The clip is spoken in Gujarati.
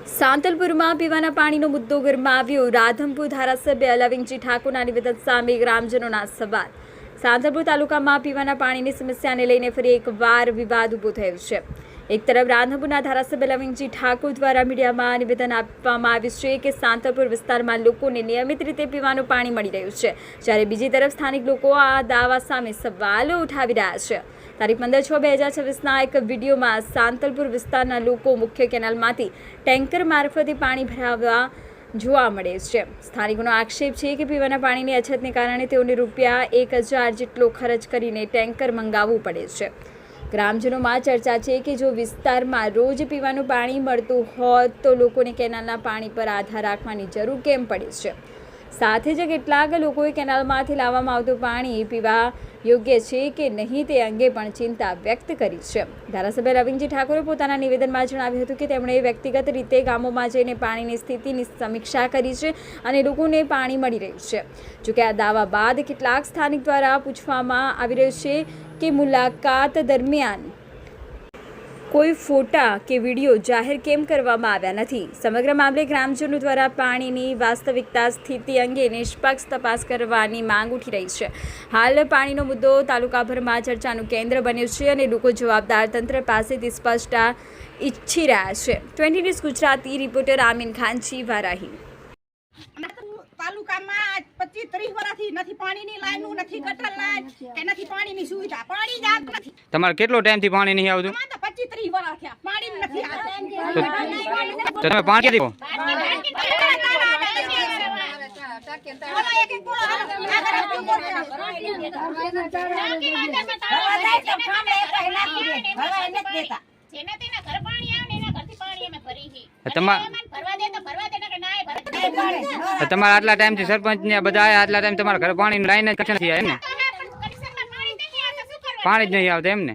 સાંતલપુરમાં પીવાના પાણીનો મુદ્દો ગરમાવ્યો। રાધનપુર ધારાસભ્ય લવિંગજી ઠાકોરના નિવેદન સામે ગ્રામજનોના સવાલ। સાંતલપુર તાલુકામાં પીવાના પાણીની સમસ્યાને લઈને ફરી એકવાર વિવાદ ઊભો થયો છે। એક તરફ રાધનપુરના ધારાસભ્ય લવિંગજી ઠાકોર દ્વારા મીડિયામાં નિવેદન આપવામાં આવ્યું છે કે સાંતલપુર વિસ્તારમાં લોકોને નિયમિત રીતે પીવાનું પાણી મળી રહ્યું છે, જ્યારે બીજી તરફ સ્થાનિક લોકો આ દાવા સામે સવાલો ઉઠાવી રહ્યા છે। તારીખ 15/6/2026ના એક વિડીયોમાં સાંતલપુર વિસ્તારના લોકો મુખ્ય કેનાલમાંથી ટેન્કર મારફતે પાણી ભરાવવા જોવા મળે છે। સ્થાનિકોનો આક્ષેપ છે કે પીવાના પાણીની અછતને કારણે તેઓને ₹1000 જેટલો ખર્ચ કરીને ટેન્કર મંગાવવું પડે છે। ગ્રામજનોમાં ચર્ચા છે કે જો વિસ્તારમાં રોજ પીવાનું પાણી મળતું હોત તો લોકોને કેનાલના પાણી પર આધાર રાખવાની જરૂર કેમ પડે છે। સાથે જ કેટલાક લોકોએ કેનાલમાંથી લાવવામાં આવતું પાણી પીવા યોગ્ય છે કે નહીં તે અંગે પણ ચિંતા વ્યક્ત કરી છે। ધારાસભ્ય લવિંગજી ઠાકોરે પોતાના નિવેદનમાં જણાવ્યું હતું કે તેમણે વ્યક્તિગત રીતે ગામોમાં જઈને પાણીની સ્થિતિની સમીક્ષા કરી છે અને લોકોને પાણી મળી રહ્યું છે। જોકે આ દાવા બાદ કેટલાક સ્થાનિક દ્વારા પૂછવામાં આવી રહ્યું છે કે મુલાકાત દરમિયાન કોઈ ફોટા કે વિડીયો જાહેર કેમ કરવામાં આવ્યા નથી। સમગ્ર મામલે ગ્રામજનો દ્વારા પાણીની વાસ્તવિકતા સ્થિતિ અંગે નિષ્પક્ષ તપાસ કરવાની માંગ ઉઠી રહી છે। હાલ પાણીનો મુદ્દો તાલુકાભરમાં ચર્ચાનું કેન્દ્ર બન્યો છે અને લોકો જવાબદાર તંત્ર પાસેથી સ્પષ્ટતા ઈચ્છી રહ્યા છે। 20 ન્યૂઝ ગુજરાતી રિપોર્ટર આમીન ખાનજી વારાહી। તાલુકામાં 25-30 વર્ષથી નથી પાણીની લાઈન, નથી ગટર લાઈન કે નથી પાણીની સુવિધા, પાણી જ આવતું નથી। તમારે કેટલો ટાઈમ થી પાણી નહીં આવતું? 25-30 વર્ષ થયા પાણી નથી આવતું। તો તમે પાણી ક્યાંથી લો? તમારા આટલા ટાઈમ થી સરપંચ ને બધા આટલા ટાઈમ તમારા ઘરે પાણી લાઈન જ કનેક્શન નથી આવ્યા ને? પાણી જ નહીં આવતું એમ ને?